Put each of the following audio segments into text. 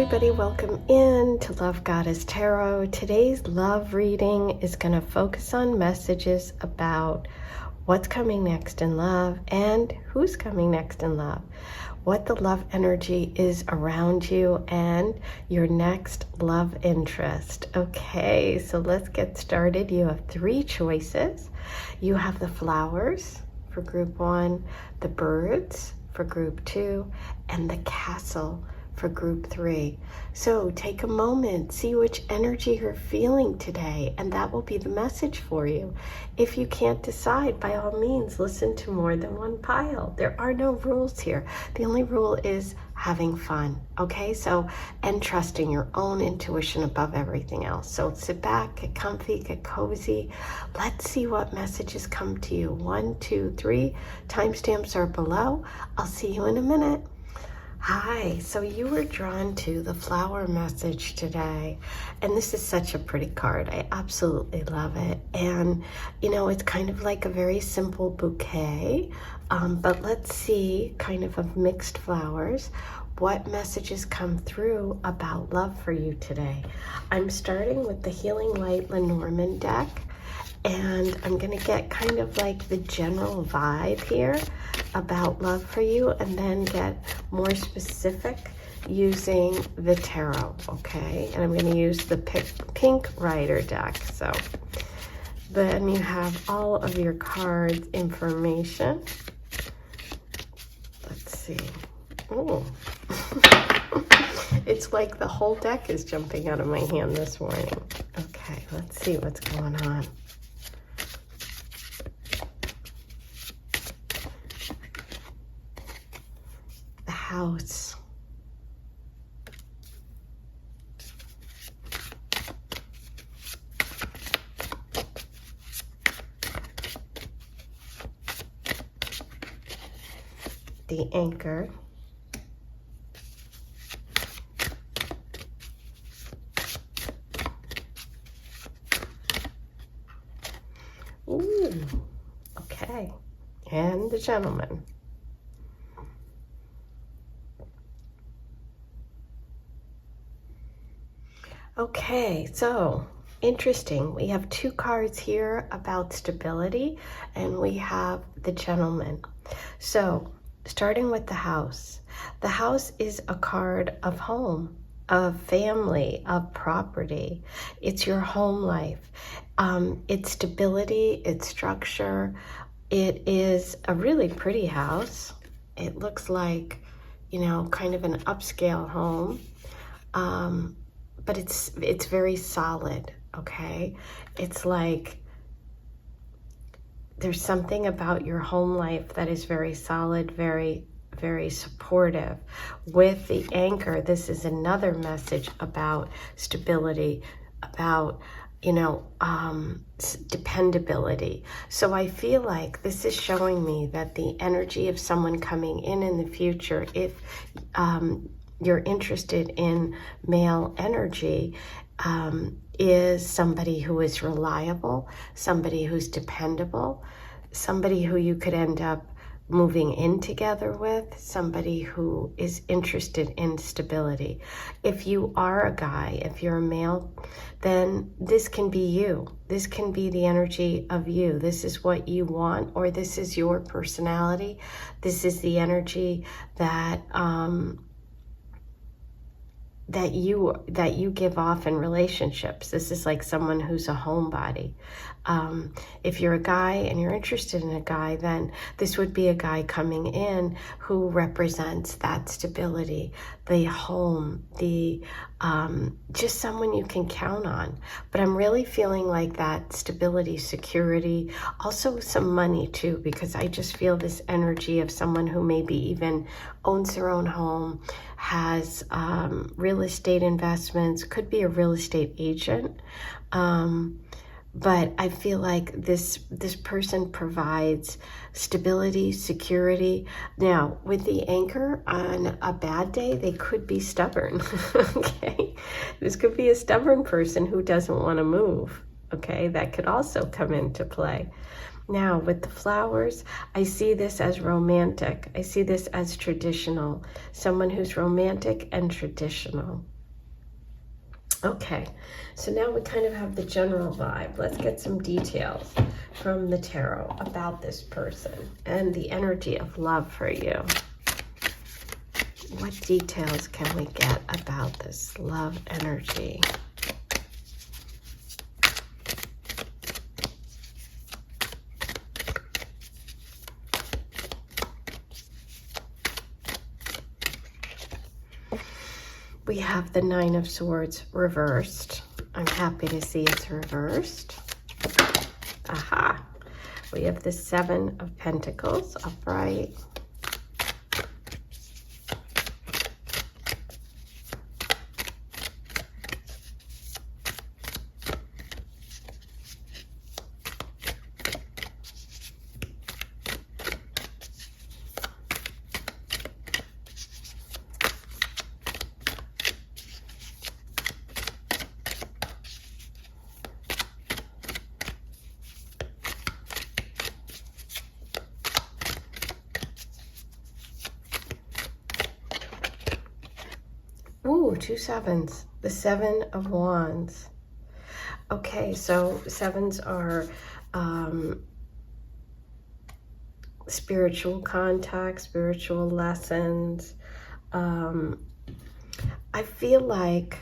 everybody, welcome in to Love Goddess Tarot. Today's love reading is going to focus on messages about what's coming next in love and who's coming next in love, what the love energy is around you, and your next love interest. Okay, so let's get started. You have three choices. You have the flowers for group 1, the birds for group 2, and the castle for group 3. So take a moment, see which energy you're feeling today, and that will be the message for you. If you can't decide, by all means, listen to more than one pile. There are no rules here. The only rule is having fun, okay? So, and trusting your own intuition above everything else. So sit back, get comfy, get cozy. Let's see what messages come to you. 1, 2, 3. Timestamps are below. I'll see you in a minute. Hi, so you were drawn to the flower message today, and this is such a pretty card. I absolutely love it. And you know, it's kind of like a very simple bouquet, but let's see, kind of mixed flowers, what messages come through about love for you today. I'm starting with the Healing Light Lenormand deck, and I'm gonna get kind of like the general vibe here about love for you, and then get more specific using the tarot, okay? And I'm gonna use the pink rider deck. So then you have all of your cards information. Let's see. Oh, it's like the whole deck is jumping out of my hand this morning. Okay, let's see what's going on. House. The anchor. Ooh, okay. And the gentleman. Okay, so interesting. We have two cards here about stability, and we have the gentleman. So starting with the house. The house is a card of home, of family, of property. It's your home life. It's stability, it's structure. It is a really pretty house. It looks like, you know, kind of an upscale home. But it's very solid, okay? It's like there's something about your home life that is very solid, very, very supportive. With the anchor, this is another message about stability, about, you know, dependability. So I feel like this is showing me that the energy of someone coming in the future, if you're interested in male energy, is somebody who is reliable, somebody who's dependable, somebody who you could end up moving in together with, somebody who is interested in stability. If you are a guy, if you're a male, then this can be you. This can be the energy of you. This is what you want, or this is your personality. This is the energy that that you give off in relationships. This is like someone who's a homebody. If you're a guy and you're interested in a guy, then this would be a guy coming in who represents that stability, the home, the just someone you can count on. But I'm really feeling like that stability, security, also some money too, because I just feel this energy of someone who maybe even owns their own home, has real estate investments, could be a real estate agent. But I feel like this person provides stability, security. Now, with the anchor, on a bad day, they could be stubborn, okay? This could be a stubborn person who doesn't want to move, okay? That could also come into play. Now, with the flowers, I see this as romantic. I see this as traditional. Someone who's romantic and traditional. Okay, so now we kind of have the general vibe. Let's get some details from the tarot about this person and the energy of love for you. What details can we get about this love energy? We have the Nine of Swords reversed. I'm happy to see it's reversed. Aha. We have the Seven of Pentacles upright. Ooh, two sevens. The Seven of Wands. Okay, so sevens are spiritual contact, spiritual lessons. I feel like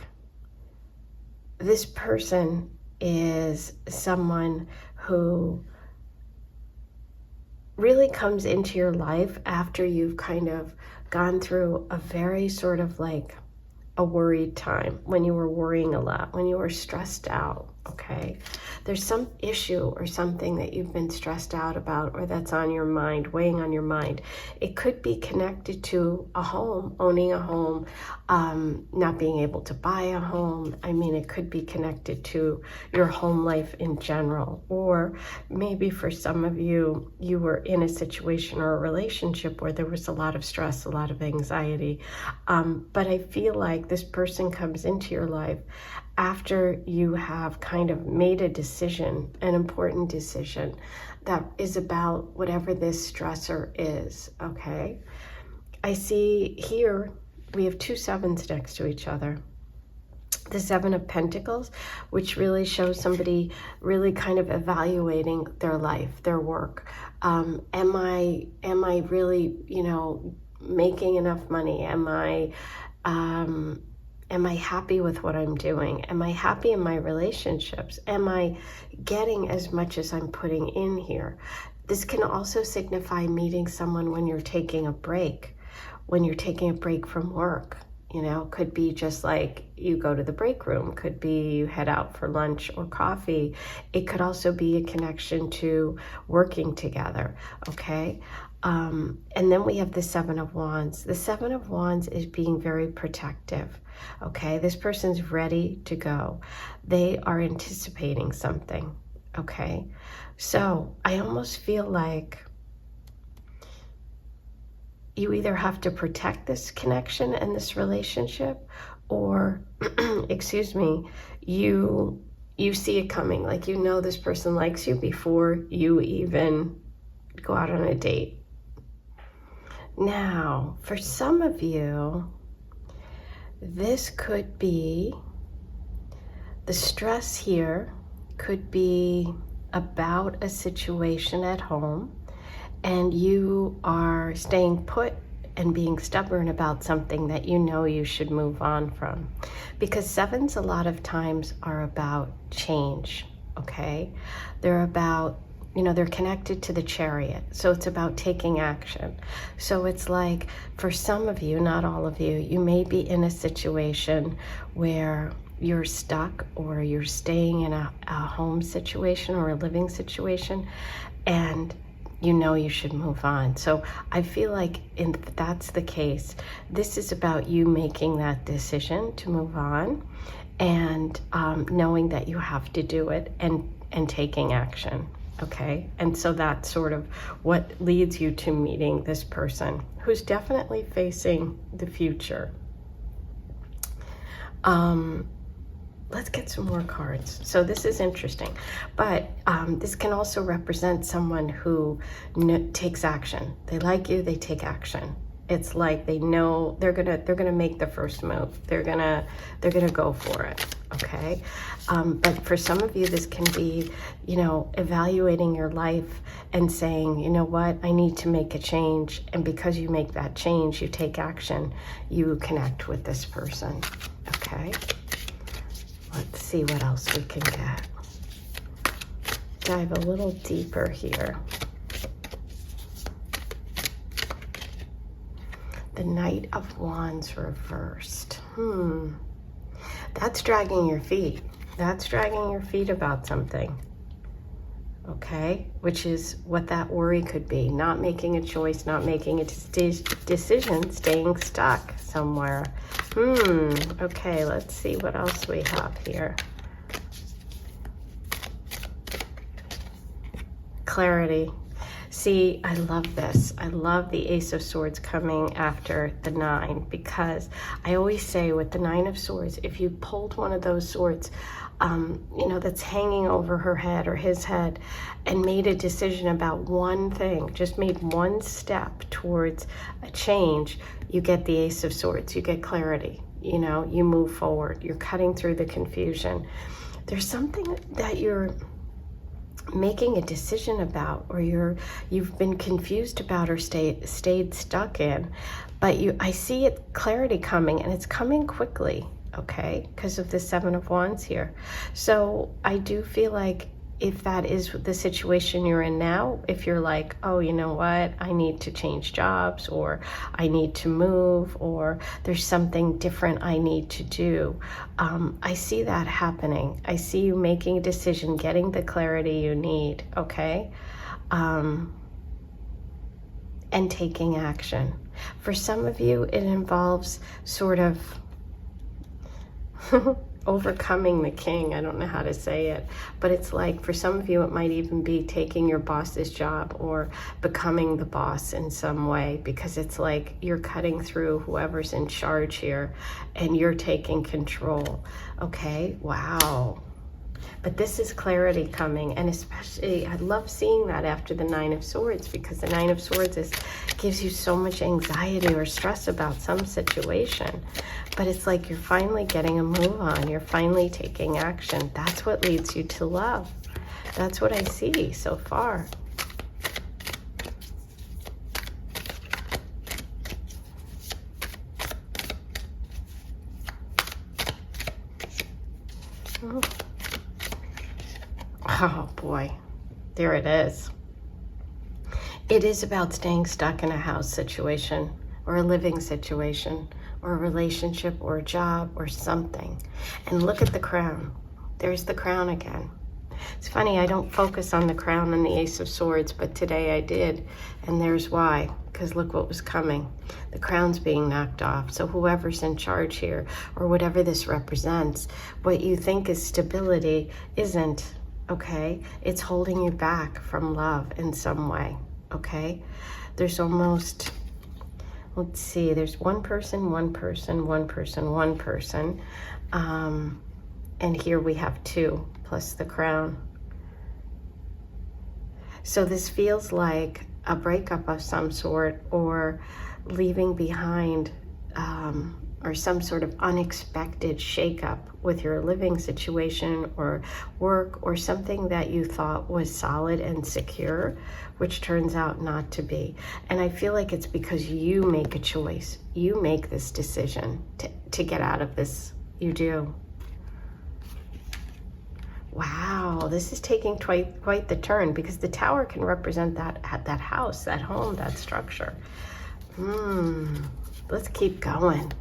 this person is someone who really comes into your life after you've kind of gone through a very sort of like a worried time, when you were worrying a lot, when you were stressed out, okay? There's some issue or something that you've been stressed out about, or that's on your mind, weighing on your mind. It could be connected to a home, owning a home, not being able to buy a home. I mean, it could be connected to your home life in general, or maybe for some of you, you were in a situation or a relationship where there was a lot of stress, a lot of anxiety. But I feel like this person comes into your life after you have kind of made a decision, an important decision that is about whatever this stressor is, okay? I see here we have two sevens next to each other. The Seven of Pentacles, which really shows somebody really kind of evaluating their life, their work. Am I really, you know, making enough money? Am I happy with what I'm doing? Am I happy in my relationships? Am I getting as much as I'm putting in here? This can also signify meeting someone when you're taking a break, when you're taking a break from work. You know, could be just like you go to the break room, could be you head out for lunch or coffee. It could also be a connection to working together, okay? And then we have the Seven of Wands. The Seven of Wands is being very protective, okay? This person's ready to go. They are anticipating something, okay? So I almost feel like you either have to protect this connection and this relationship, or, excuse me, you see it coming. Like, you know this person likes you before you even go out on a date. Now, for some of you, this could be, the stress here could be about a situation at home, and you are staying put and being stubborn about something that you know you should move on from. Because sevens a lot of times are about change, okay? They're about, you know, they're connected to the Chariot. So it's about taking action. So it's like, for some of you, not all of you, you may be in a situation where you're stuck, or you're staying in a home situation or a living situation, and you know you should move on. So I feel like if that's the case, this is about you making that decision to move on, and knowing that you have to do it, and taking action, okay? And so that's sort of what leads you to meeting this person who's definitely facing the future. let's get some more cards. So this is interesting, but this can also represent someone who takes action. They like you, they take action. It's like they know they're gonna make the first move. They're gonna go for it. Okay, but for some of you, this can be, you know, evaluating your life and saying, you know what, I need to make a change. And because you make that change, you take action. You connect with this person. Okay, let's see what else we can get. Dive a little deeper here. The Knight of Wands reversed. That's dragging your feet. That's dragging your feet about something. Okay? Which is what that worry could be. Not making a choice, not making a decision, staying stuck somewhere. Okay, let's see what else we have here. Clarity. See, I love this. I love the Ace of Swords coming after the 9, because I always say with the 9 of Swords, if you pulled one of those swords, you know, that's hanging over her head or his head, and made a decision about one thing, just made one step towards a change, you get the Ace of Swords, you get clarity, you know, you move forward, you're cutting through the confusion. There's something that you're making a decision about, or you've been confused about, or stayed stuck in, but I see it, clarity coming, and it's coming quickly. Okay, because of the 7 of Wands here. So I do feel like if that is the situation you're in now, if you're like, oh, you know what, I need to change jobs, or I need to move, or there's something different I need to do, I see that happening. I see you making a decision, getting the clarity you need, okay? And taking action. For some of you, it involves sort of overcoming the king. I don't know how to say it, but it's like, for some of you, it might even be taking your boss's job or becoming the boss in some way, because it's like you're cutting through whoever's in charge here and you're taking control. Okay, wow. But this is clarity coming, and especially I love seeing that after the 9 of Swords, because the 9 of Swords gives you so much anxiety or stress about some situation. But it's like you're finally getting a move on. You're finally taking action. That's what leads you to love. That's what I see so far. Oh boy, there it is. It is about staying stuck in a house situation, or a living situation, or a relationship, or a job, or something. And look at the crown. There's the crown again. It's funny, I don't focus on the crown and the Ace of Swords, but today I did. And there's why, because look what was coming. The crown's being knocked off. So whoever's in charge here, or whatever this represents, what you think is stability isn't. Okay, it's holding you back from love in some way. Okay, there's almost, let's see, there's one person, one person, one person, one person, and here we have 2 plus the crown. So this feels like a breakup of some sort, or leaving behind, or some sort of unexpected shakeup with your living situation or work, or something that you thought was solid and secure, which turns out not to be. And I feel like it's because you make a choice. You make this decision to get out of this. You do. Wow, this is taking quite the turn, because the Tower can represent that house, that home, that structure. Let's keep going.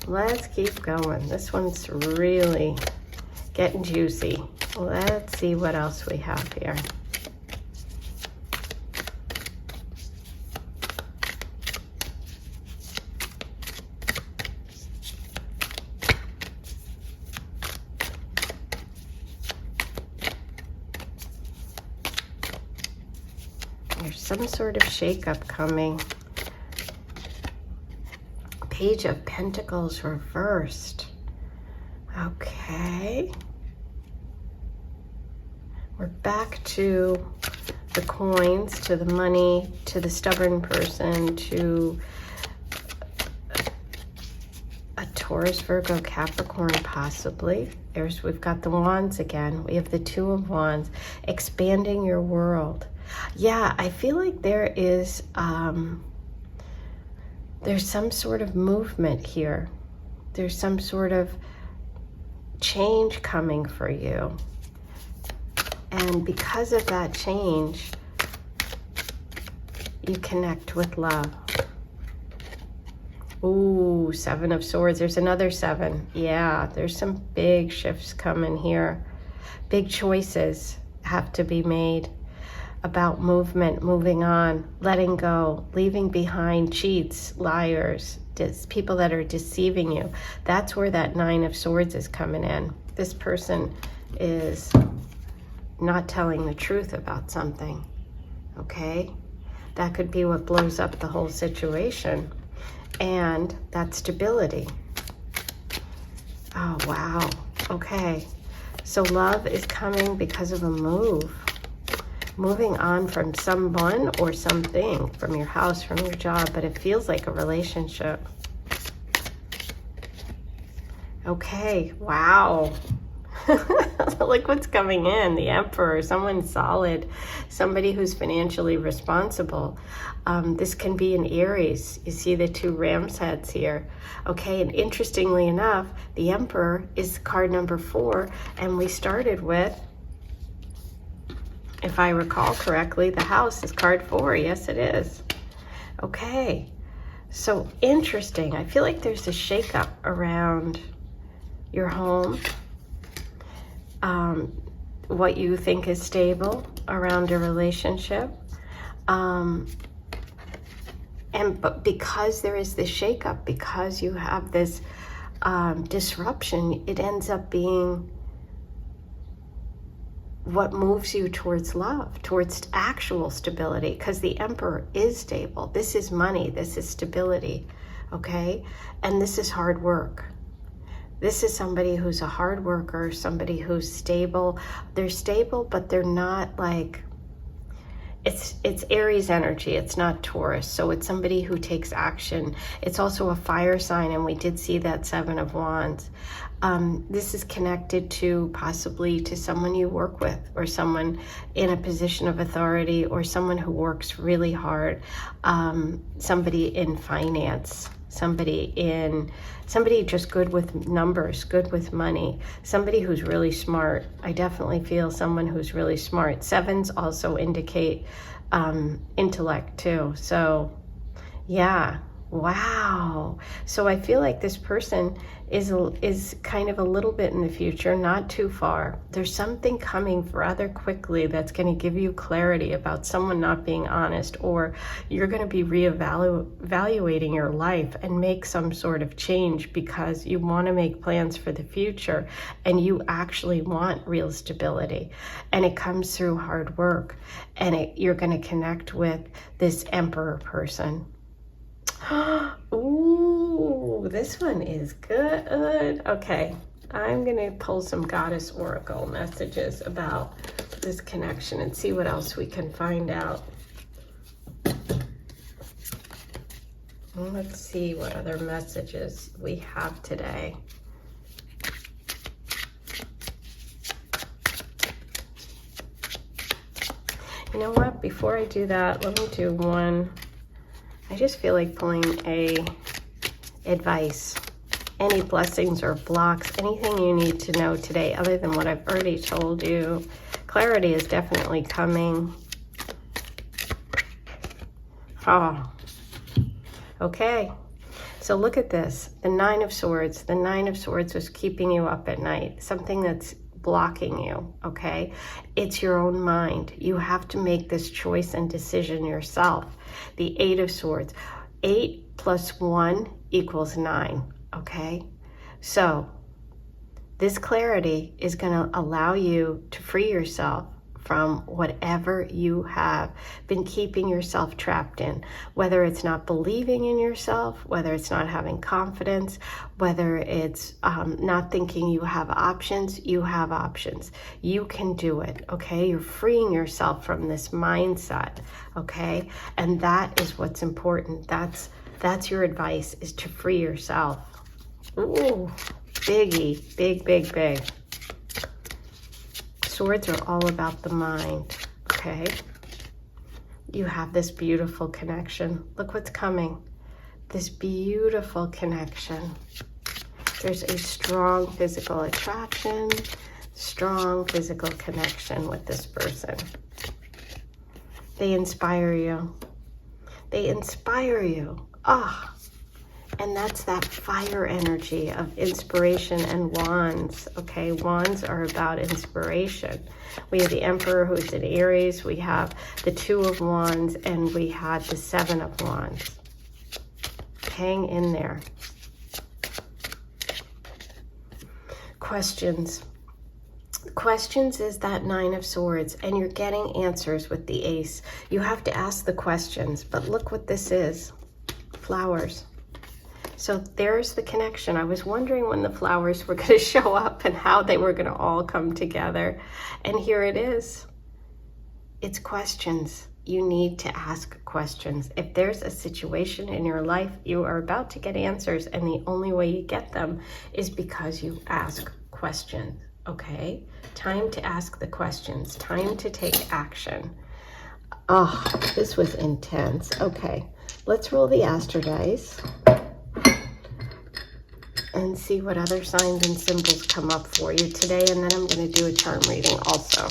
Let's keep going. This one's really getting juicy. Let's see what else we have here. There's some sort of shakeup coming. Page of Pentacles reversed. Okay. We're back to the coins, to the money, to the stubborn person, to a Taurus, Virgo, Capricorn, possibly. We've got the wands again. We have the Two of Wands, expanding your world. Yeah, I feel like there's some sort of movement here. There's some sort of change coming for you. And because of that change, you connect with love. Ooh, Seven of Swords. There's another seven. Yeah, there's some big shifts coming here. Big choices have to be made about movement, moving on, letting go, leaving behind cheats, liars, people that are deceiving you. That's where that Nine of Swords is coming in. This person is not telling the truth about something, okay? That could be what blows up the whole situation. And that stability. Oh, wow. Okay. So love is coming because of a move. Moving on from someone or something, from your house, from your job, but it feels like a relationship. Okay. Wow. Look what's coming in. The Emperor, someone solid, somebody who's financially responsible. This can be an Aries. You see the two ram's heads here. Okay, and interestingly enough, the Emperor is card number 4, and we started with, if I recall correctly, the house is card 4. Yes, it is. Okay, so interesting. I feel like there's a shakeup around your home. What you think is stable around a relationship. But because there is this shakeup, because you have this disruption, it ends up being what moves you towards love, towards actual stability, because the Emperor is stable. This is money, this is stability, okay? And this is hard work. This is somebody who's a hard worker, somebody who's stable. They're stable, but they're not like, it's Aries energy, it's not Taurus. So it's somebody who takes action. It's also a fire sign, and we did see that Seven of Wands. This is connected to possibly to someone you work with, or someone in a position of authority, or someone who works really hard, somebody in finance, somebody just good with numbers, good with money, somebody who's really smart. I definitely feel someone who's really smart. Sevens also indicate intellect too. So yeah, wow. So I feel like this person is kind of a little bit in the future, not too far. There's something coming rather quickly that's going to give you clarity about someone not being honest, or you're going to be reevaluating your life and make some sort of change because you want to make plans for the future and you actually want real stability. And it comes through hard work, and you're going to connect with this Emperor person. Ooh, this one is good. Okay, I'm gonna pull some Goddess Oracle messages about this connection and see what else we can find out. Let's see what other messages we have today. You know what? Before I do that, let me do one. I just feel like pulling a advice, any blessings or blocks, anything you need to know today other than what I've already told you. Clarity is definitely coming. Oh, okay. So look at this, the Nine of Swords. The Nine of Swords was keeping you up at night, something that's blocking you, okay? It's your own mind. You have to make this choice and decision yourself. The Eight of Swords. 8 plus 1 equals 9, okay? So this clarity is going to allow you to free yourself from whatever you have been keeping yourself trapped in, whether it's not believing in yourself, whether it's not having confidence, whether it's not thinking you have options. You have options. You can do it, okay? You're freeing yourself from this mindset, okay? And that is what's important. That's your advice, is to free yourself. Ooh, biggie, big, big, big. Swords are all about the mind, okay? You have this beautiful connection. Look what's coming. This beautiful connection. There's a strong physical attraction, strong physical connection with this person. They inspire you. They inspire you. Ah. And that's that fire energy of inspiration and wands, okay? Wands are about inspiration. We have the Emperor, who's in Aries. We have the Two of Wands, and we have the Seven of Wands. Hang in there. Questions. Questions is that Nine of Swords, and you're getting answers with the Ace. You have to ask the questions, but look what this is. Flowers. So there's the connection. I was wondering when the flowers were going to show up and how they were going to all come together. And here it is. It's questions. You need to ask questions. If there's a situation in your life, you are about to get answers, and the only way you get them is because you ask questions, okay? Time to ask the questions. Time to take action. Oh, this was intense. Okay, let's roll the Astro dice and see what other signs and symbols come up for you today. And then I'm going to do a charm reading also.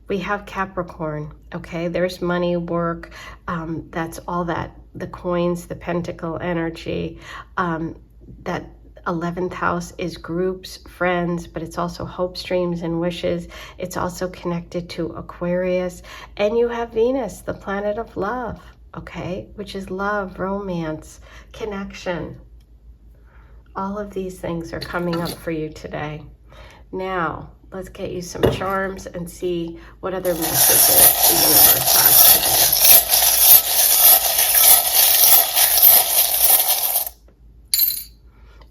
We have Capricorn, okay? There's money, work. That's all that, the coins, the pentacle energy. That 11th house is groups, friends, but it's also hopes, dreams, and wishes. It's also connected to Aquarius. And you have Venus, the planet of love. Okay, which is love, romance, connection. All of these things are coming up for you today. Now, let's get you some charms and see what other messages the universe has today.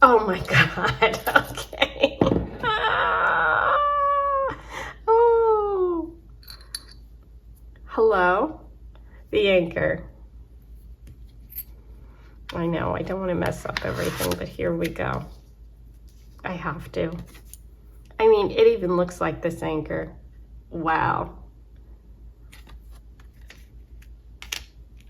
Oh my God, okay. Oh. Hello, the Anchor. I know, I don't want to mess up everything, but here we go. I have to. I mean, it even looks like this Anchor. Wow.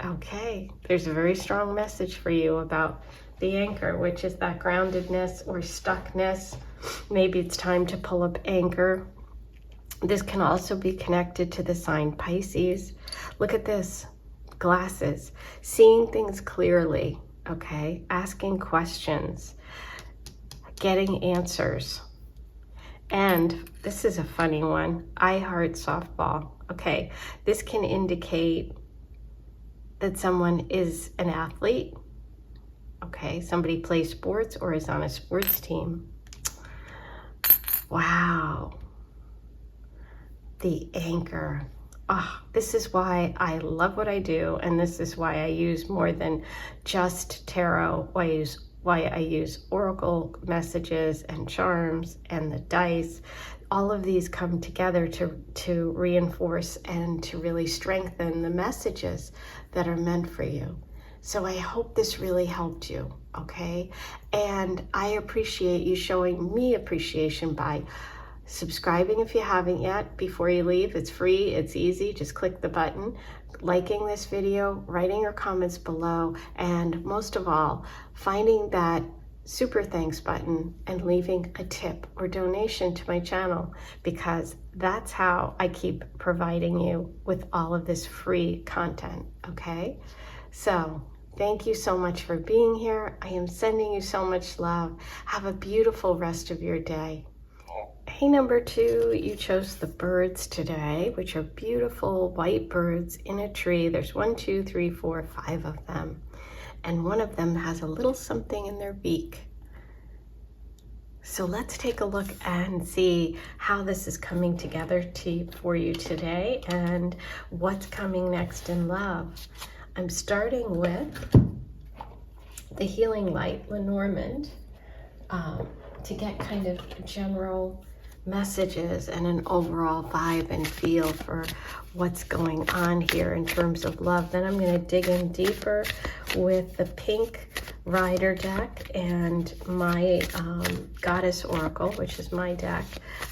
Okay, there's a very strong message for you about the Anchor, which is that groundedness or stuckness. Maybe it's time to pull up anchor. This can also be connected to the sign Pisces. Look at this. Glasses. Seeing things clearly. Okay, asking questions, getting answers. And this is a funny one. I heart softball. Okay, this can indicate that someone is an athlete. Okay, somebody plays sports or is on a sports team. Wow. The Anchor. Oh, this is why I love what I do, and this is why I use more than just tarot. Why I use oracle messages and charms and the dice. All of these come together to reinforce and to really strengthen the messages that are meant for you. So I hope this really helped you, okay? And I appreciate you showing me appreciation by subscribing if you haven't yet before you leave. It's free, it's easy, just click the button, liking this video, writing your comments below, and most of all, finding that super thanks button and leaving a tip or donation to my channel, because that's how I keep providing you with all of this free content, okay? So thank you so much for being here. I am sending you so much love. Have a beautiful rest of your day. Hey, number 2, you chose the birds today, which are beautiful white birds in a tree. There's 1, 2, 3, 4, 5 of them. And one of them has a little something in their beak. So let's take a look and see how this is coming together for you today and what's coming next in love. I'm starting with the Healing Light, Lenormand, to get kind of general messages and an overall vibe and feel for what's going on here in terms of love. Then I'm going to dig in deeper with the pink Rider deck and my Goddess Oracle, which is my deck,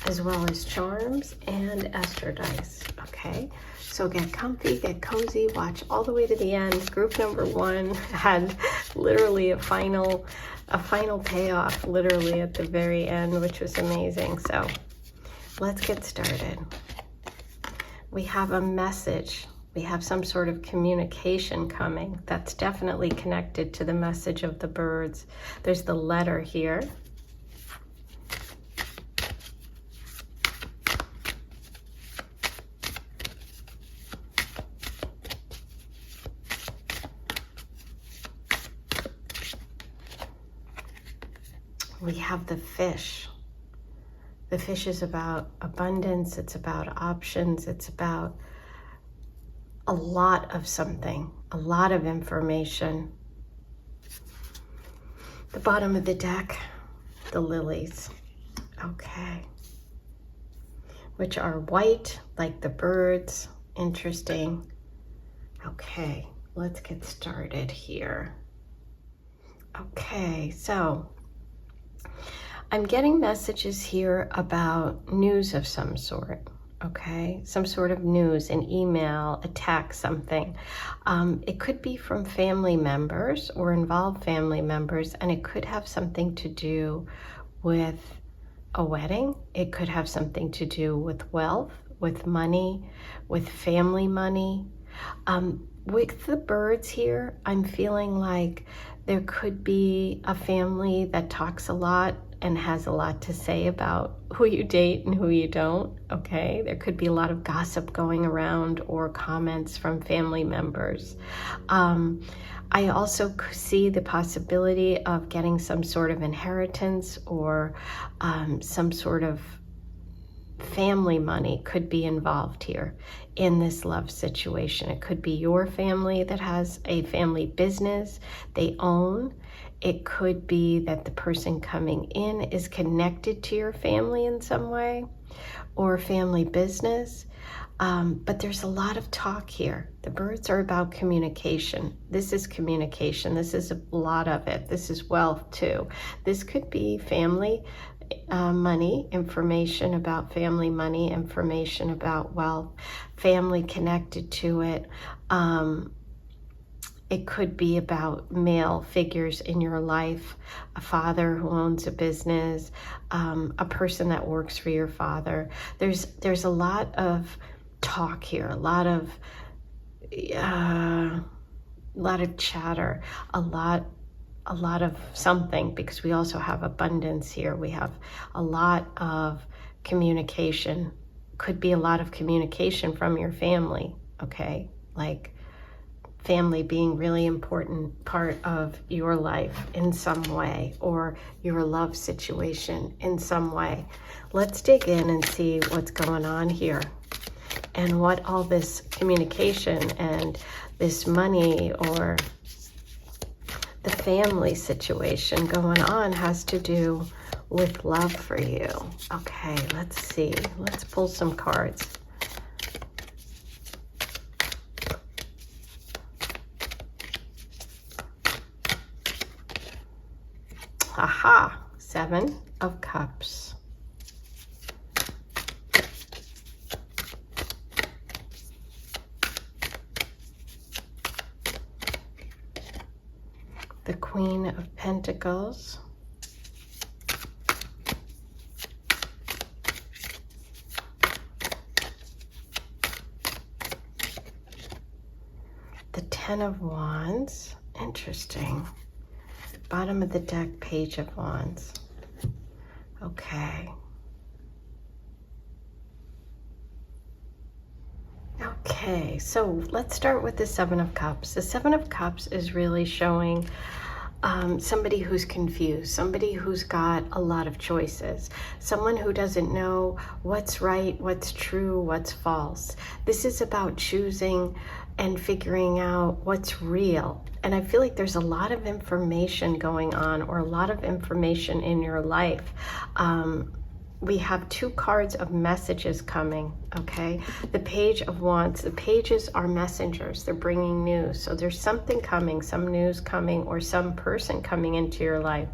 as well as charms and Esther dice. Okay, so get comfy, get cozy, watch all the way to the end. Group number 1 had literally a final payoff literally at the very end, which was amazing. So let's get started. We have a message. We have some sort of communication coming that's definitely connected to the message of the birds. There's the letter here. We have the fish. The fish is about abundance. It's about options. It's about a lot of something, a lot of information. The bottom of the deck, the lilies. Okay. Which are white, like the birds. Interesting. Okay, let's get started here. Okay, so I'm getting messages here about news of some sort. Okay, some sort of news, an email, a text, something. It could be from family members or involve family members, and it could have something to do with a wedding. It could have something to do with wealth, with money, with family money. With the birds here, I'm feeling like there could be a family that talks a lot and has a lot to say about who you date and who you don't, okay? There could be a lot of gossip going around or comments from family members. I also see the possibility of getting some sort of inheritance or some sort of family money could be involved here in this love situation. It could be your family that has a family business they own. It could be that the person coming in is connected to your family in some way or family business. But there's a lot of talk here. The birds are about communication. This is communication. This is a lot of it. This is wealth too. This could be family money, information about family money, information about wealth, family connected to it. It could be about male figures in your life, a father who owns a business, a person that works for your father. There's a lot of talk here, a lot of chatter, a lot of something, because we also have abundance here. We have a lot of communication. Could be a lot of communication from your family, okay? Like family being really important part of your life in some way, or your love situation in some way. Let's dig in and see what's going on here and what all this communication and this money or the family situation going on has to do with love for you. Okay, let's see. Let's pull some cards. Aha, 7 of Cups. The Queen of Pentacles. The Ten of Wands. Interesting. Bottom of the deck, Page of Wands. Okay. Okay, so let's start with the Seven of Cups. The Seven of Cups is really showing somebody who's confused, somebody who's got a lot of choices, someone who doesn't know what's right, what's true, what's false. This is about choosing and figuring out what's real. And I feel like there's a lot of information going on, or a lot of information in your life. We have 2 cards of messages coming, okay? The Page of Wands. The pages are messengers. They're bringing news. So there's something coming, some news coming, or some person coming into your life.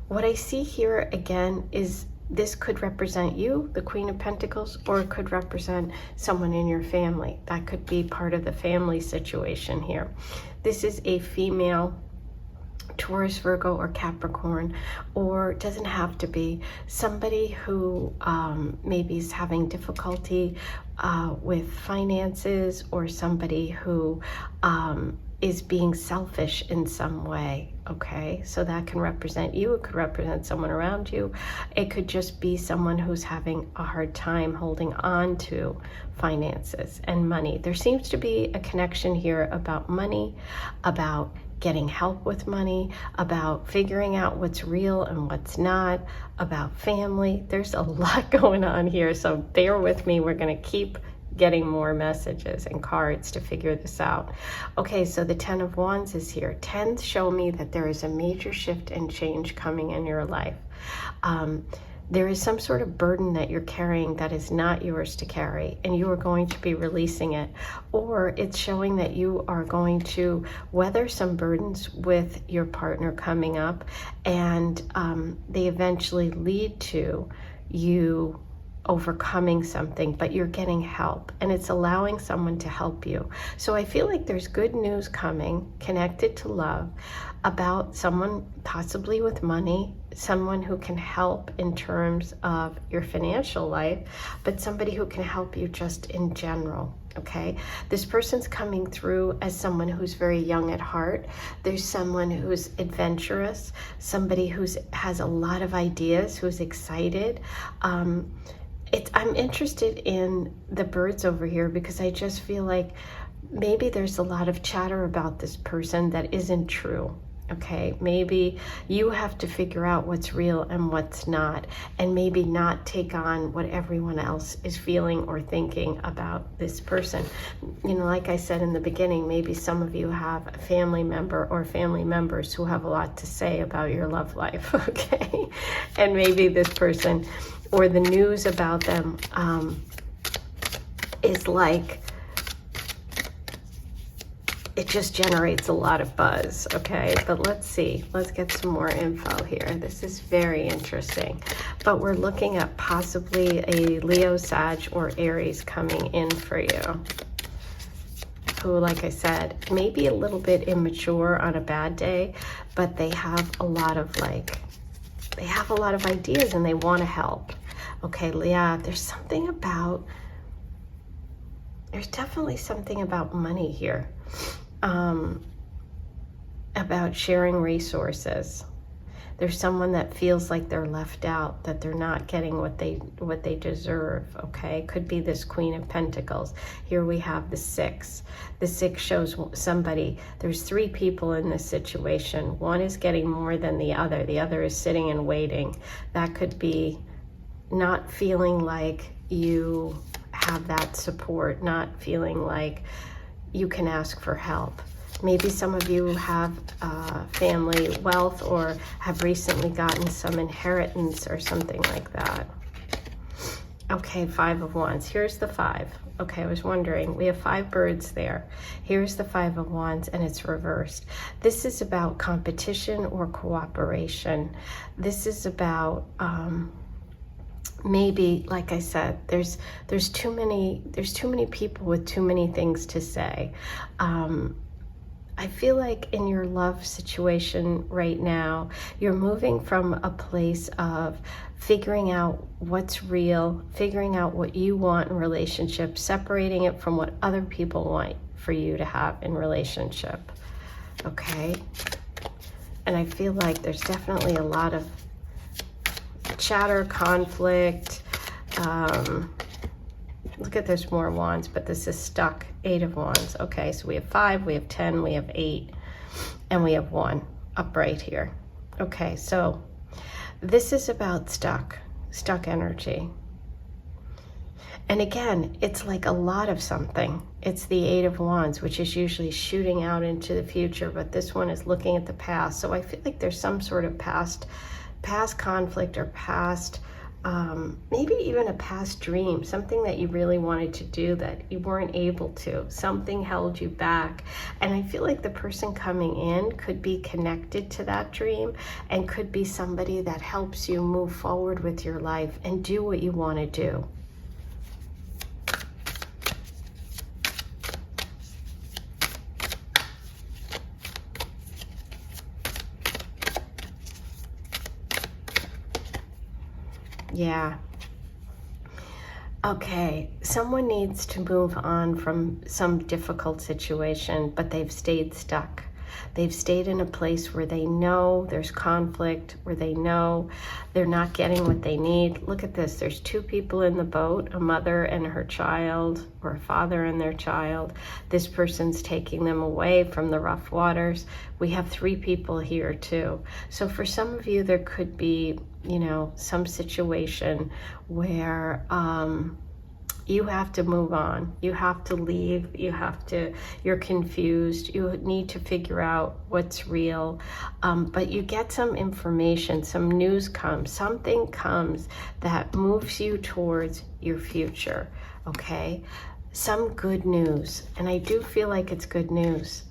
What I see here again is this could represent you, the Queen of Pentacles, or it could represent someone in your family. That could be part of the family situation here. This is a female, Taurus, Virgo, or Capricorn, or it doesn't have to be, somebody who maybe is having difficulty with finances, or somebody who is being selfish in some way, okay? So that can represent you, it could represent someone around you, it could just be someone who's having a hard time holding on to finances and money. There seems to be a connection here about money, about getting help with money, about figuring out what's real and what's not, about family. There's a lot going on here, so bear with me. We're going to keep getting more messages and cards to figure this out. Okay, so the 10 of Wands is here. 10s show me that there is a major shift and change coming in your life. There is some sort of burden that you're carrying that is not yours to carry, and you are going to be releasing it. Or it's showing that you are going to weather some burdens with your partner coming up, and they eventually lead to you overcoming something, but you're getting help, and it's allowing someone to help you. So I feel like there's good news coming connected to love about someone possibly with money, someone who can help in terms of your financial life, but somebody who can help you just in general. Okay, this person's coming through as someone who's very young at heart. There's someone who's adventurous, somebody who's has a lot of ideas, who's excited. I'm interested in the birds over here, because I just feel like maybe there's a lot of chatter about this person that isn't true. Okay, maybe you have to figure out what's real and what's not, and maybe not take on what everyone else is feeling or thinking about this person. You know, like I said in the beginning, maybe some of you have a family member or family members who have a lot to say about your love life, okay? And maybe this person or the news about them is like, it just generates a lot of buzz, okay? But let's see. Let's get some more info here. This is very interesting. But we're looking at possibly a Leo, Sag, or Aries coming in for you, who, like I said, may be a little bit immature on a bad day, but they have a lot of ideas and they want to help. Okay, Leah, there's definitely something about money here. About sharing resources. There's someone that feels like they're left out, that they're not getting what they deserve, okay? Could be this Queen of Pentacles. Here we have the 6. The 6 shows somebody, there's 3 people in this situation. One is getting more than the other. The other is sitting and waiting. That could be not feeling like you have that support, not feeling like you can ask for help. Maybe some of you have family wealth or have recently gotten some inheritance or something like that. Okay, 5 of Wands. Here's the 5. Okay, I was wondering. We have 5 birds there. Here's the 5 of Wands, and it's reversed. This is about competition or cooperation. This is about maybe, like I said, there's too many people with too many things to say. I feel like in your love situation right now, you're moving from a place of figuring out what's real, figuring out what you want in relationships, separating it from what other people want for you to have in relationship. Okay? And I feel like there's definitely a lot of chatter, conflict. Look at, there's more wands, but this is stuck. 8 of Wands. Okay, so we have 5, we have 10, we have 8, and we have 1. upright here. Okay, so this is about stuck energy. And again, it's like a lot of something. It's the Eight of Wands, which is usually shooting out into the future, but this one is looking at the past. So I feel like there's some sort of past conflict or past, maybe even a past dream, something that you really wanted to do that you weren't able to. Something held you back. And I feel like the person coming in could be connected to that dream and could be somebody that helps you move forward with your life and do what you want to do. Yeah. Okay, someone needs to move on from some difficult situation, but they've stayed stuck. They've stayed in a place where they know there's conflict, where they know they're not getting what they need. Look at this. There's two people in the boat, a mother and her child, or a father and their child. This person's taking them away from the rough waters. We have three people here too. So for some of you, there could be, you know, some situation where you have to move on. You have to leave. You're confused. You need to figure out what's real. But you get some information, some news comes, something comes that moves you towards your future, okay? Some good news. And I do feel like it's good news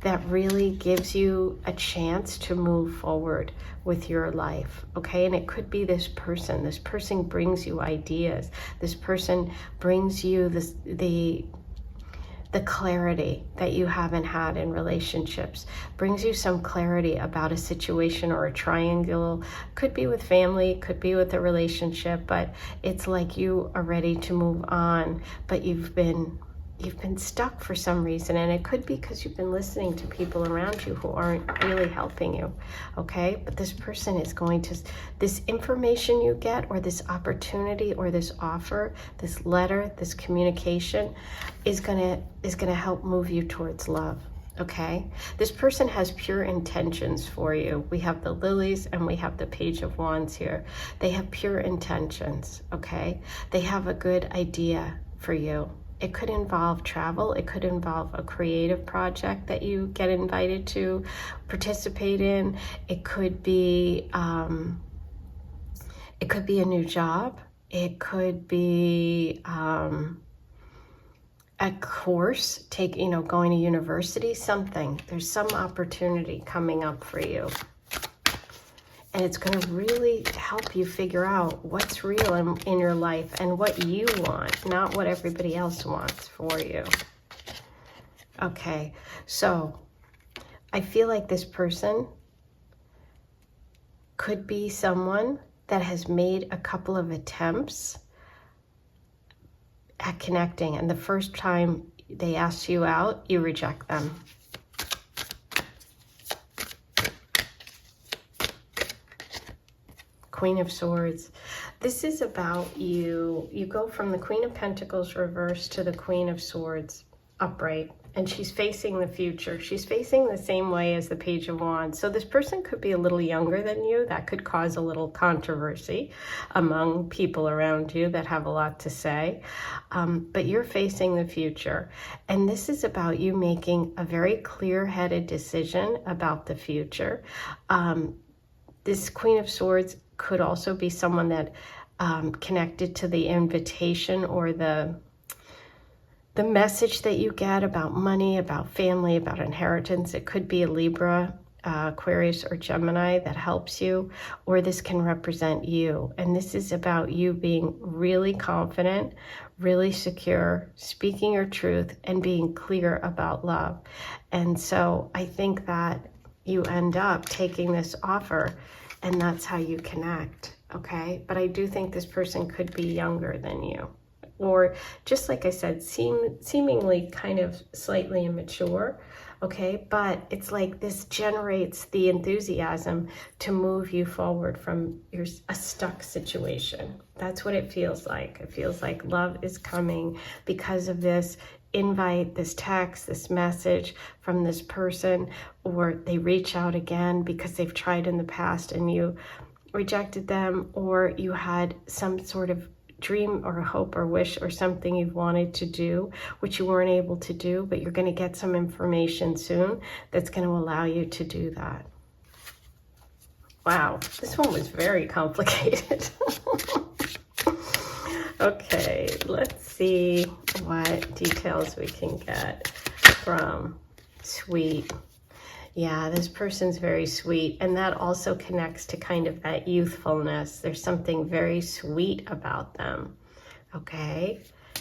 that really gives you a chance to move forward with your life, okay? And it could be this person. This person brings you ideas. This person brings you the clarity that you haven't had in relationships, brings you some clarity about a situation or a triangle. Could be with family, could be with a relationship, but it's like you are ready to move on, but you've been stuck for some reason, and it could be because you've been listening to people around you who aren't really helping you, okay? But this person is going to, this information you get, or this opportunity, or this offer, this letter, this communication is gonna help move you towards love, okay? This person has pure intentions for you. We have the lilies and we have the Page of Wands here. They have pure intentions, okay? They have a good idea for you. It could involve travel. It could involve a creative project that you get invited to participate in. It could be a new job. It could be a course, going to university, something. There's some opportunity coming up for you. And it's going to really help you figure out what's real in your life and what you want, not what everybody else wants for you. Okay, so I feel like this person could be someone that has made a couple of attempts at connecting, and the first time they ask you out, you reject them. Queen of Swords. This is about you. You go from the Queen of Pentacles reversed to the Queen of Swords upright, and she's facing the future. She's facing the same way as the Page of Wands. So this person could be a little younger than you. That could cause a little controversy among people around you that have a lot to say. But you're facing the future. And this is about you making a very clear-headed decision about the future. This Queen of Swords could also be someone that connected to the invitation or the message that you get about money, about family, about inheritance. It could be a Libra, Aquarius, or Gemini that helps you, or this can represent you. And this is about you being really confident, really secure, speaking your truth, and being clear about love. And so I think that you end up taking this offer, and that's how you connect, okay? But I do think this person could be younger than you, or just like I said, seemingly kind of slightly immature, okay? But it's like this generates the enthusiasm to move you forward from a stuck situation. That's what it feels like. It feels like love is coming because of this invite, this text, this message from this person, or they reach out again because they've tried in the past and you rejected them, or you had some sort of dream or hope or wish or something you've wanted to do, which you weren't able to do, but you're going to get some information soon that's going to allow you to do that. Wow, this one was very complicated. Okay, let's see what details we can get from Sweet. Yeah, this person's very sweet, and that also connects to kind of that youthfulness. There's something very sweet about them, okay?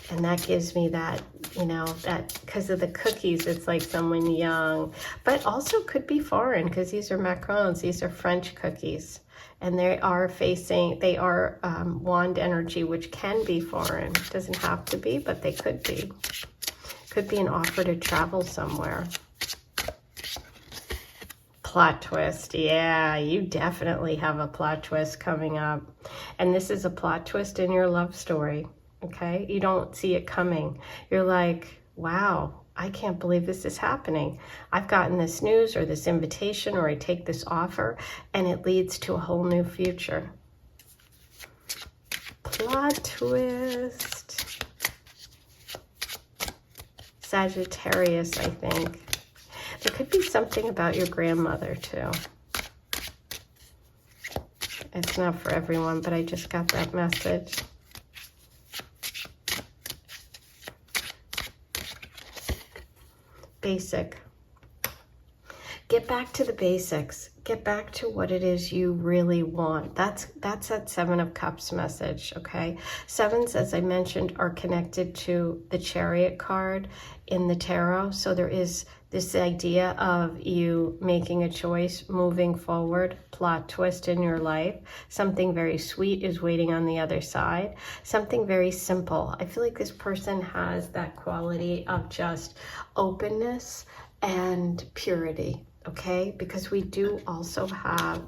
And that gives me that, you know, that because of the cookies, it's like someone young, but also could be foreign because these are macarons, these are French cookies. And they are wand energy, which can be foreign. It doesn't have to be, but they could be. Could be an offer to travel somewhere. Plot twist. Yeah, you definitely have a plot twist coming up. And this is a plot twist in your love story, okay? You don't see it coming. You're like, wow, I can't believe this is happening. I've gotten this news or this invitation, or I take this offer, and it leads to a whole new future. Plot twist. Sagittarius, I think. There could be something about your grandmother too. It's not for everyone, but I just got that message. Basic. Get back to the basics. Get back to what it is you really want. That's that Seven of Cups message, okay? Sevens, as I mentioned, are connected to the Chariot card in the tarot. So there is this idea of you making a choice, moving forward, plot twist in your life. Something very sweet is waiting on the other side. Something very simple. I feel like this person has that quality of just openness and purity. Okay, because we do also have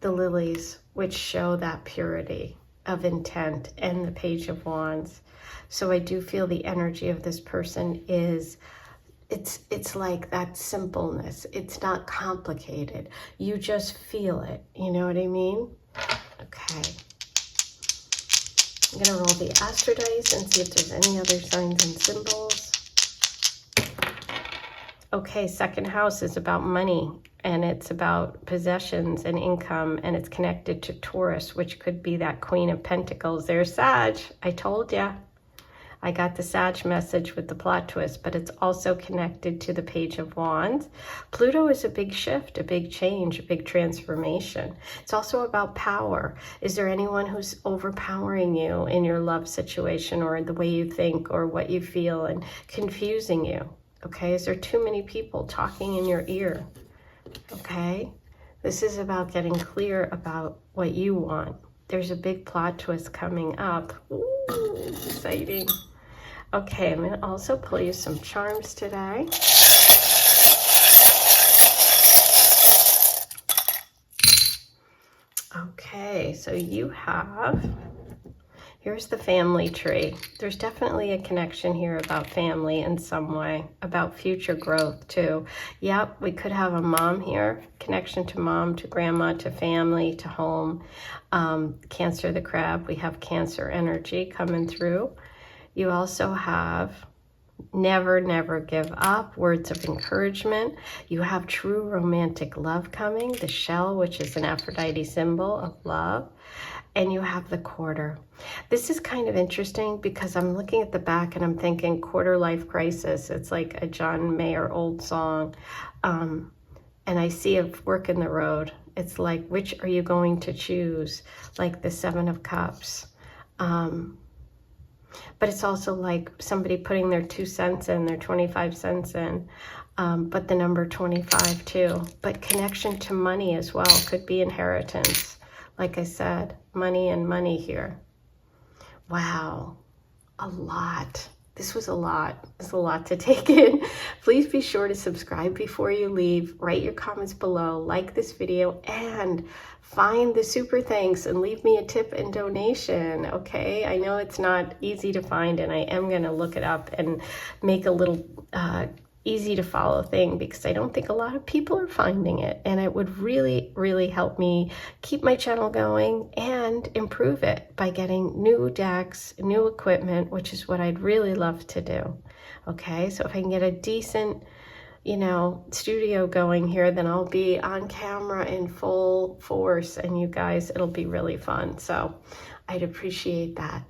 the lilies, which show that purity of intent, and the Page of Wands. So I do feel the energy of this person is, it's like that simpleness. It's not complicated. You just feel it. You know what I mean? Okay. I'm going to roll the Astro dice and see if there's any other signs and symbols. Okay, second house is about money, and it's about possessions and income, and it's connected to Taurus, which could be that Queen of Pentacles. There's Sag. I told ya. I got the Sag message with the plot twist, but it's also connected to the Page of Wands. Pluto is a big shift, a big change, a big transformation. It's also about power. Is there anyone who's overpowering you in your love situation, or the way you think, or what you feel, and confusing you? Okay, is there too many people talking in your ear? Okay, this is about getting clear about what you want. There's a big plot twist coming up. Ooh, exciting. Okay, I'm going to also pull you some charms today. Okay, so you have... Here's the family tree. There's definitely a connection here about family in some way, about future growth too. Yep, we could have a mom here, connection to mom, to grandma, to family, to home. Cancer the crab, we have Cancer energy coming through. You also have never, never give up, words of encouragement. You have true romantic love coming, the shell, which is an Aphrodite symbol of love. And you have the quarter. This is kind of interesting because I'm looking at the back and I'm thinking quarter life crisis. It's like a John Mayer old song. And I see a fork in the road. It's like, which are you going to choose? Like the Seven of Cups. But it's also like somebody putting their 2 cents in, their 25 cents in. But the number 25 too. But connection to money as well. Could be inheritance. Like I said, money and money here. Wow, a lot. this was a lot. It's a lot to take in. Please be sure to subscribe before you leave. Write your comments below, like this video, and find the super thanks and leave me a tip and donation, okay? I know it's not easy to find, and I am going to look it up and make a little easy to follow thing, because I don't think a lot of people are finding it, and it would really, really help me keep my channel going and improve it by getting new decks, new equipment, which is what I'd really love to do. Okay, so if I can get a decent, you know, studio going here, then I'll be on camera in full force, and you guys, it'll be really fun. So I'd appreciate that.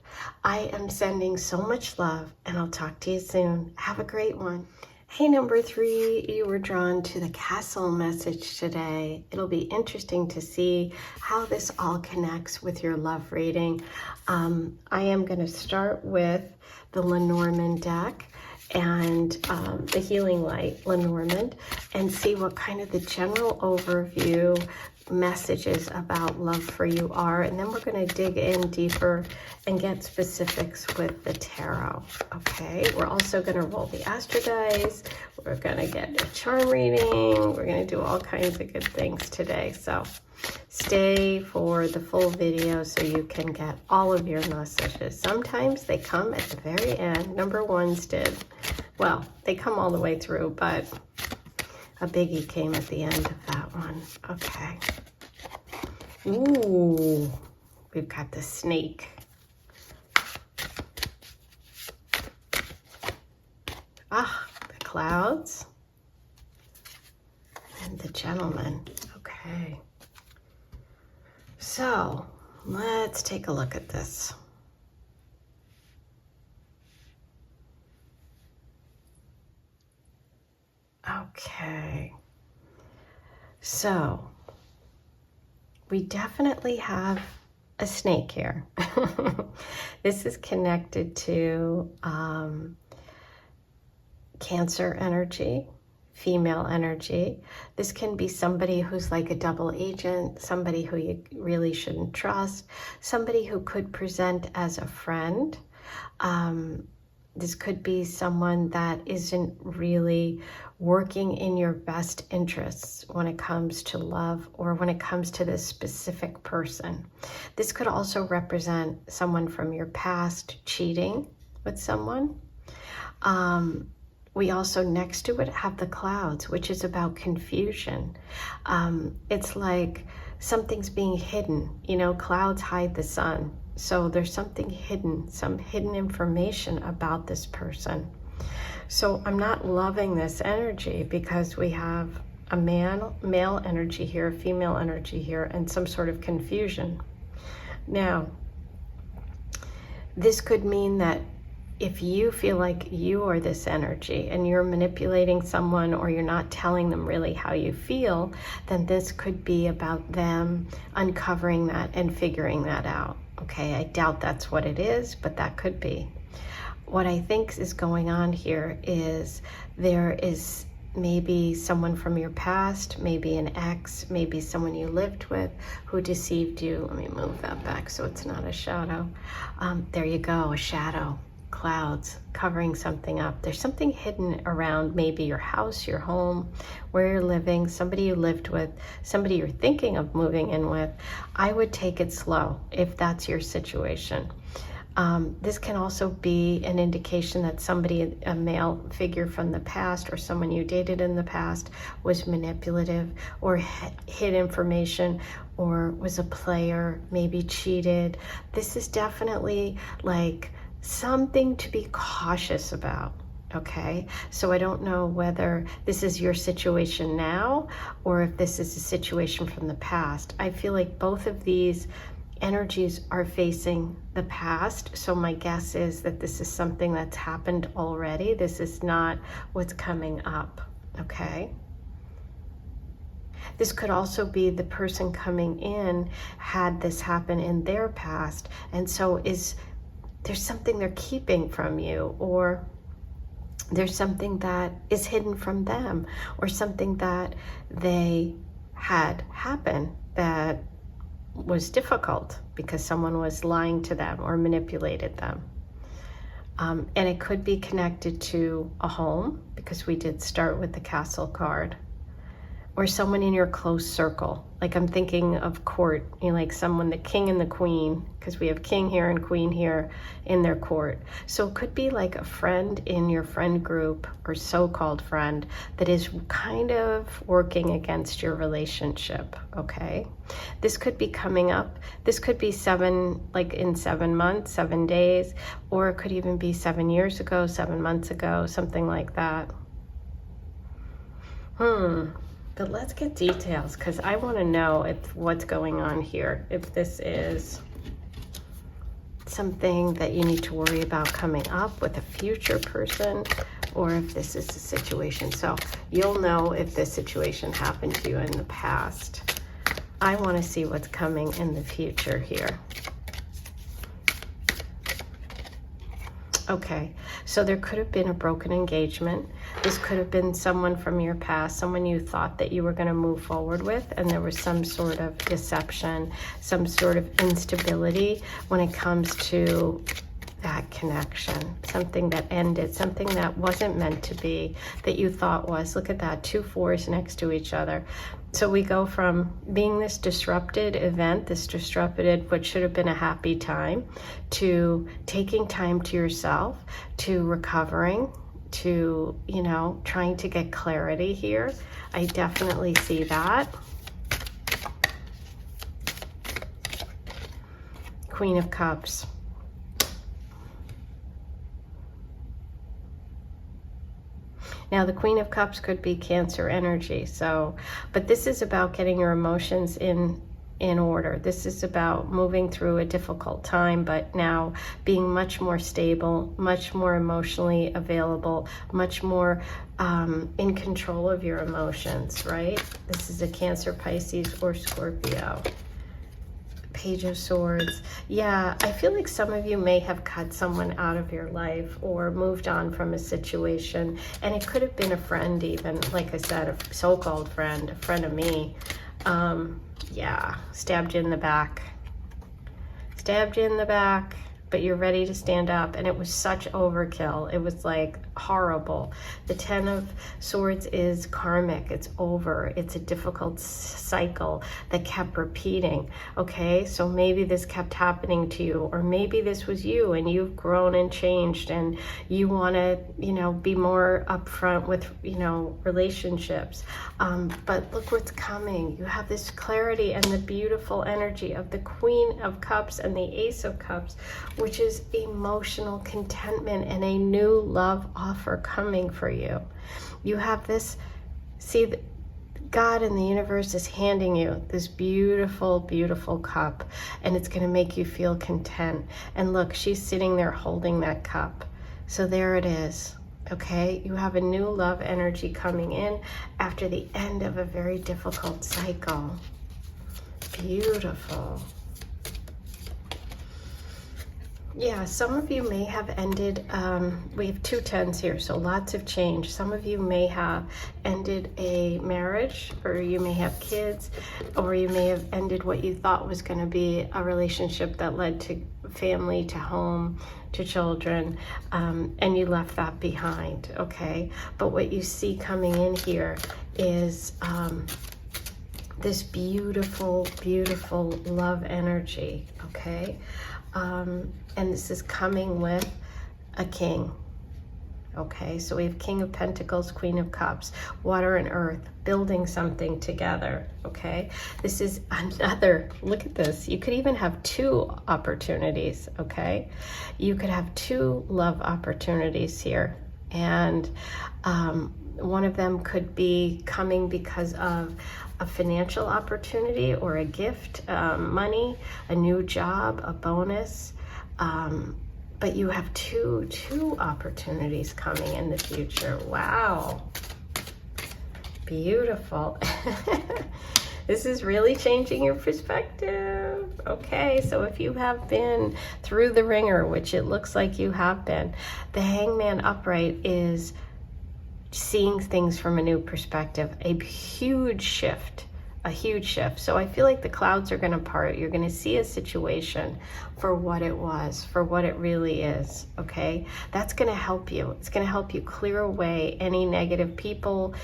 I am sending so much love, and I'll talk to you soon. Have a great one. Hey, number 3, you were drawn to the castle message today. It'll be interesting to see how this all connects with your love reading. I am going to start with the Lenormand deck and the Healing Light Lenormand, and see what kind of the general overview messages about love for you are, and then we're going to dig in deeper and get specifics with the tarot. Okay, we're also going to roll the astro dice, we're going to get a charm reading, we're going to do all kinds of good things today, so stay for the full video so you can get all of your messages. Sometimes they come at the very end. Number 1s did. Well, they come all the way through, but a biggie came at the end of that one. Okay. Ooh, we've got the snake. Ah, the clouds. And the gentleman. Okay. So, let's take a look at this. Okay. So, we definitely have a snake here. This is connected to Cancer energy, female energy. This can be somebody who's like a double agent, somebody who you really shouldn't trust, somebody who could present as a friend. This could be someone that isn't really working in your best interests when it comes to love or when it comes to this specific person. This could also represent someone from your past cheating with someone. We also, next to it, have the clouds, which is about confusion. It's like something's being hidden. You know, clouds hide the sun. So there's something hidden, some hidden information about this person. So I'm not loving this energy because we have a male energy here, female energy here, and some sort of confusion. Now, this could mean that if you feel like you are this energy and you're manipulating someone, or you're not telling them really how you feel, then this could be about them uncovering that and figuring that out. Okay, I doubt that's what it is, but that could be. What I think is going on here is there is maybe someone from your past, maybe an ex, maybe someone you lived with who deceived you. Let me move that back so it's not a shadow. There you go, a shadow. Clouds covering something up. There's something hidden around maybe your house, your home, where you're living, somebody you lived with, somebody you're thinking of moving in with. I would take it slow if that's your situation. This can also be an indication that somebody, a male figure from the past or someone you dated in the past, was manipulative or hid information or was a player, maybe cheated. This is definitely like something to be cautious about, okay? So I don't know whether this is your situation now or if this is a situation from the past. I feel like both of these energies are facing the past, so my guess is that this is something that's happened already. This is not what's coming up, okay? This could also be the person coming in had this happen in their past, and so there's something they're keeping from you, or there's something that is hidden from them, or something that they had happen that was difficult because someone was lying to them or manipulated them. And it could be connected to a home, because we did start with the Castle card, or someone in your close circle. Like I'm thinking of court, like someone, the king and the queen, because we have king here and queen here in their court. So it could be like a friend in your friend group, or so-called friend, that is kind of working against your relationship, okay? This could be coming up. This could be in 7 months, 7 days, or it could even be 7 years ago, 7 months ago, something like that. But let's get details, because I want to know what's going on here. If this is something that you need to worry about coming up with a future person, or if this is the situation. So you'll know if this situation happened to you in the past. I want to see what's coming in the future here. Okay, so there could have been a broken engagement. This could have been someone from your past, someone you thought that you were going to move forward with, and there was some sort of deception, some sort of instability when it comes to that connection. Something that ended, something that wasn't meant to be, that you thought was. Look at that, 2 4s next to each other. So we go from being this disrupted event, this disrupted what should have been a happy time, to taking time to yourself, to recovering, to, trying to get clarity here. I definitely see that. Queen of Cups. Now, the Queen of Cups could be Cancer energy, but this is about getting your emotions in order. This is about moving through a difficult time, but now being much more stable, much more emotionally available, much more in control of your emotions, right? This is a Cancer, Pisces, or Scorpio. Page of Swords. Yeah, I feel like some of you may have cut someone out of your life or moved on from a situation, and it could have been a friend even, like I said, a so-called friend, a friend of me. Yeah, stabbed you in the back. Stabbed you in the back, but you're ready to stand up, and it was such overkill. It was like horrible. The 10 of Swords is karmic. It's over. It's a difficult cycle that kept repeating. Okay, so maybe this kept happening to you, or maybe this was you and you've grown and changed and you want to, be more upfront with, relationships. But look what's coming. You have this clarity and the beautiful energy of the Queen of Cups and the Ace of Cups, which is emotional contentment and a new love offer coming for you. You have this, see, God in the universe is handing you this beautiful, beautiful cup, and it's going to make you feel content. And look, she's sitting there holding that cup. So there it is. Okay, you have a new love energy coming in after the end of a very difficult cycle. Beautiful. Yeah, some of you may have ended, we have 2 10s here, so lots of change. Some of you may have ended a marriage, or you may have kids, or you may have ended what you thought was going to be a relationship that led to family, to home, to children, and you left that behind, okay? But what you see coming in here is this beautiful, beautiful love energy, okay? And this is coming with a king. Okay, so we have King of Pentacles, Queen of Cups, water and earth, building something together. Okay, this is another, look at this. You could even have 2 opportunities. Okay, you could have 2 love opportunities here. And one of them could be coming because of a financial opportunity or a gift, money, a new job, a bonus. But you have two opportunities coming in the future. Wow. Beautiful. This is really changing your perspective. Okay, so if you have been through the ringer, which it looks like you have been, the Hangman upright is seeing things from a new perspective, a huge shift, a huge shift. So I feel like the clouds are going to part. You're going to see a situation for what it was, for what it really is, okay? That's going to help you. It's going to help you clear away any negative people,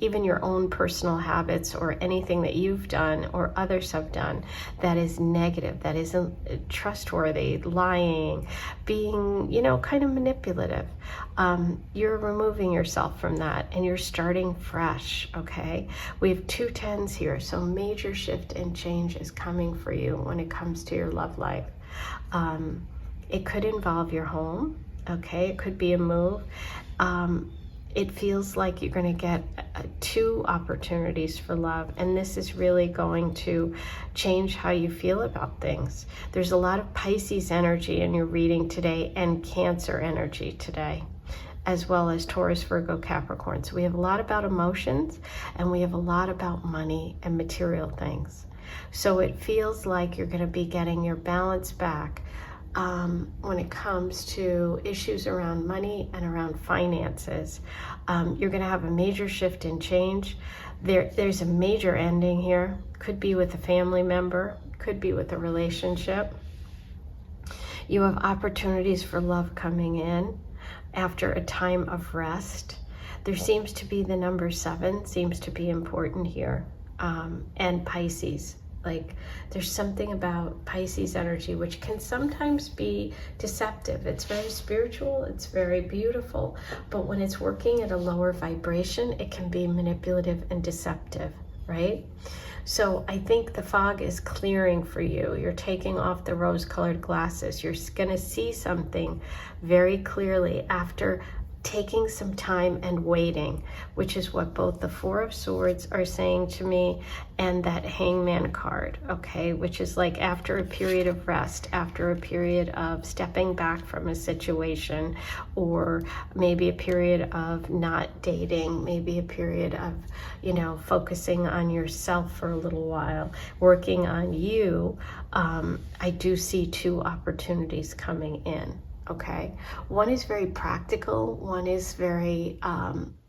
even your own personal habits or anything that you've done or others have done that is negative, that isn't trustworthy, lying, being, you know, kind of manipulative. You're removing yourself from that and you're starting fresh, okay? We have 2 10s here, so major shift and change is coming for you when it comes to your love life. It could involve your home, okay? It could be a move. It feels like you're going to get 2 opportunities for love, and this is really going to change how you feel about things. There's a lot of Pisces energy in your reading today and Cancer energy today, as well as Taurus, Virgo, Capricorn. So we have a lot about emotions, and we have a lot about money and material things. So it feels like you're going to be getting your balance back when it comes to issues around money and around finances. You're going to have a major shift and change. There's a major ending here. Could be with a family member, could be with a relationship. You have opportunities for love coming in after a time of rest. There seems to be the number 7 seems to be important here, and Pisces. Like, there's something about Pisces energy which can sometimes be deceptive. It's very spiritual, it's very beautiful, but when it's working at a lower vibration, it can be manipulative and deceptive, right? So I think the fog is clearing for you. You're taking off the rose-colored glasses. You're going to see something very clearly after taking some time and waiting, which is what both the 4 of Swords are saying to me and that Hangman card, okay, which is like after a period of rest, after a period of stepping back from a situation, or maybe a period of not dating, maybe a period of, you know, focusing on yourself for a little while, working on you. I do see 2 opportunities coming in. Okay, one is very practical, one is very,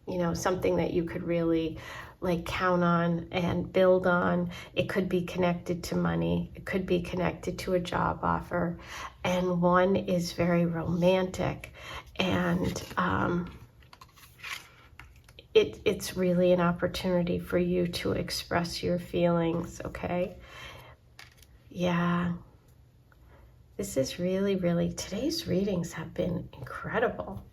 you know, something that you could really like count on and build on. It could be connected to money, it could be connected to a job offer, and one is very romantic, and it's really an opportunity for you to express your feelings, okay? Yeah. This is really, today's readings have been incredible.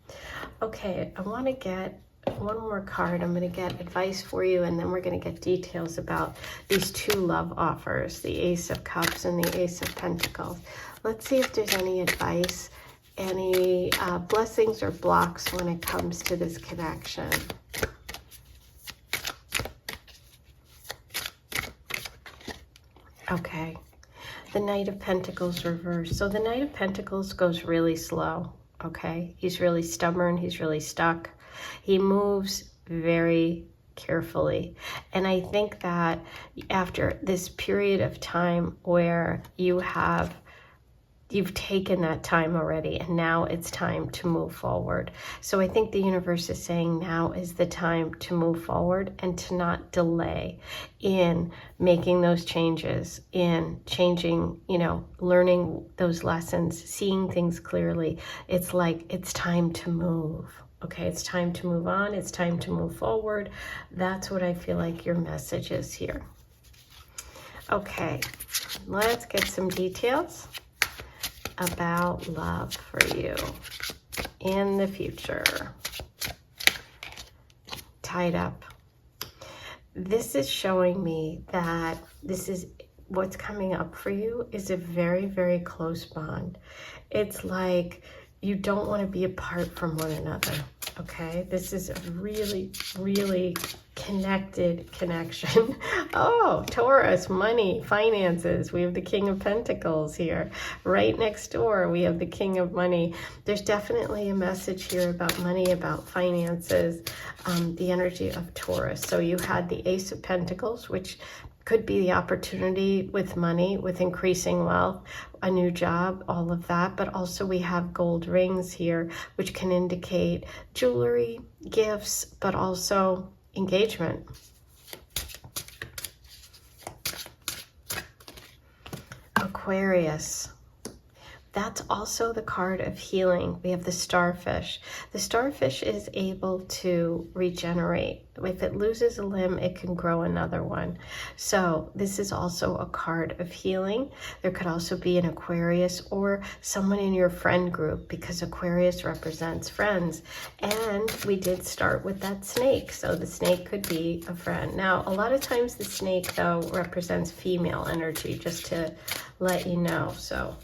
Okay, I want to get one more card. I'm going to get advice for you, and then we're going to get details about these 2 love offers, the Ace of Cups and the Ace of Pentacles. Let's see if there's any advice, any blessings or blocks when it comes to this connection. Okay. The Knight of Pentacles reversed. So the Knight of Pentacles goes really slow, okay? He's really stubborn. He's really stuck. He moves very carefully. And I think that after this period of time where you've taken that time already, and now it's time to move forward. So I think the universe is saying now is the time to move forward and to not delay in making those changes, in changing, you know, learning those lessons, seeing things clearly. It's like it's time to move. Okay, it's time to move on. It's time to move forward. That's what I feel like your message is here. Okay, let's get some details about love for you in the future. Tied up. This is showing me that this is what's coming up for you is a very, very close bond. It's like you don't want to be apart from one another, okay? This is a really, really connected connection. Oh, Taurus, money, finances. We have the King of Pentacles here. Right next door, we have the King of Money. There's definitely a message here about money, about finances, the energy of Taurus. So you had the Ace of Pentacles, which could be the opportunity with money, with increasing wealth, a new job, all of that. But also we have gold rings here, which can indicate jewelry, gifts, but also engagement. Aquarius. That's also the card of healing. We have the starfish. The starfish is able to regenerate. If it loses a limb, it can grow another one. So this is also a card of healing. There could also be an Aquarius or someone in your friend group, because Aquarius represents friends. And we did start with that snake. So the snake could be a friend. Now, a lot of times the snake, though, represents female energy, just to let you know. So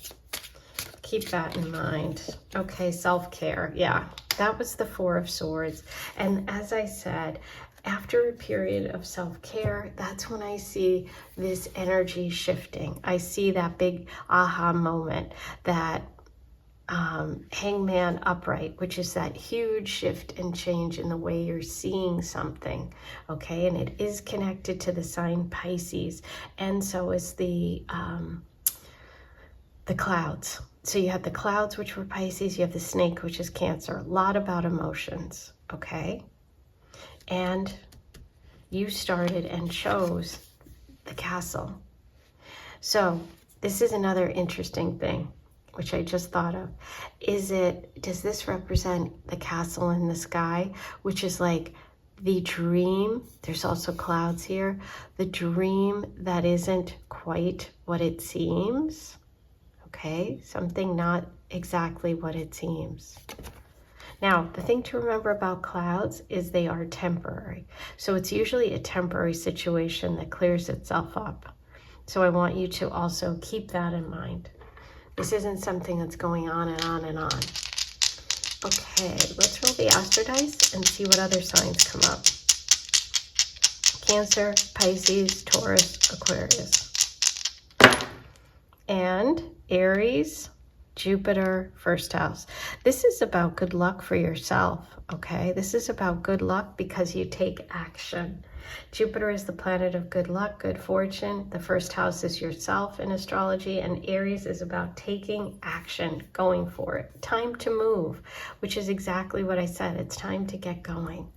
keep that in mind. Okay, self-care. Yeah, that was the Four of Swords. And as I said, after a period of self-care, that's when I see this energy shifting. I see that big aha moment, that hangman upright, which is that huge shift and change in the way you're seeing something. Okay, and it is connected to the sign Pisces. And so is the clouds. So you have the clouds, which were Pisces. You have the snake, which is Cancer. A lot about emotions, okay? And you started and chose the castle. So this is another interesting thing, which I just thought of. Does this represent the castle in the sky, which is like the dream? There's also clouds here. The dream that isn't quite what it seems. Okay, something not exactly what it seems. Now, the thing to remember about clouds is they are temporary. So it's usually a temporary situation that clears itself up. So I want you to also keep that in mind. This isn't something that's going on and on and on. Okay, let's roll the Astro dice and see what other signs come up. Cancer, Pisces, Taurus, Aquarius. And Aries, Jupiter, first house. This is about good luck for yourself, okay? This is about good luck because you take action. Jupiter is the planet of good luck, good fortune. The first house is yourself in astrology, and Aries is about taking action, going for it. Time to move, which is exactly what I said. It's time to get going.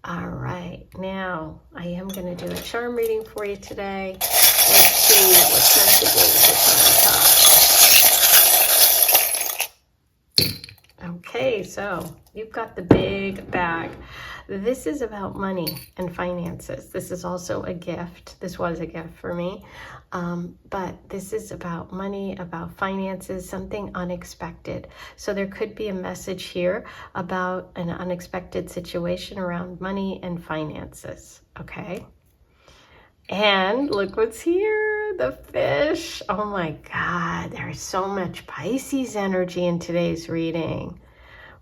All right, now I am going to do a charm reading for you today. Let's see what messages are on top. Okay, so you've got the big bag. This is about money and finances. This is also a gift. This was a gift for me. But this is about money, about finances, something unexpected. So there could be a message here about an unexpected situation around money and finances, okay? And look what's here, the fish. Oh my God, there's so much Pisces energy in today's reading.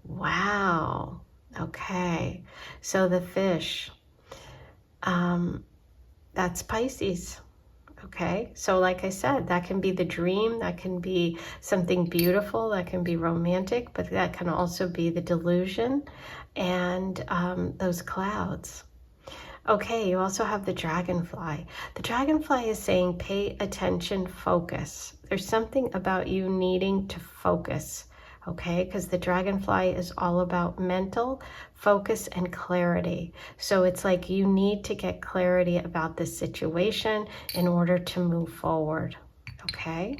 Wow. Okay, so the fish, that's Pisces. Okay, so like I said, that can be the dream, that can be something beautiful, that can be romantic, but that can also be the delusion and those clouds. Okay, you also have the dragonfly. The dragonfly is saying pay attention, focus. There's something about you needing to focus, okay? Because the dragonfly is all about mental focus and clarity. So it's like you need to get clarity about this situation in order to move forward, okay?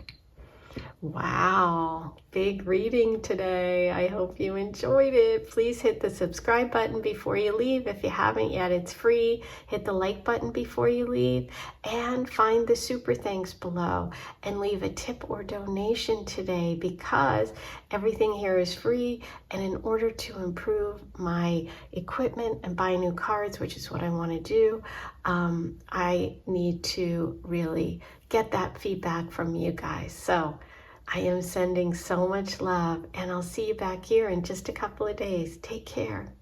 Wow, big reading today. I hope you enjoyed it. Please hit the subscribe button before you leave. If you haven't yet, it's free. Hit the like button before you leave and find the super thanks below and leave a tip or donation today, because everything here is free. And in order to improve my equipment and buy new cards, which is what I want to do, I need to really get that feedback from you guys. So I am sending so much love, and I'll see you back here in just a couple of days. Take care.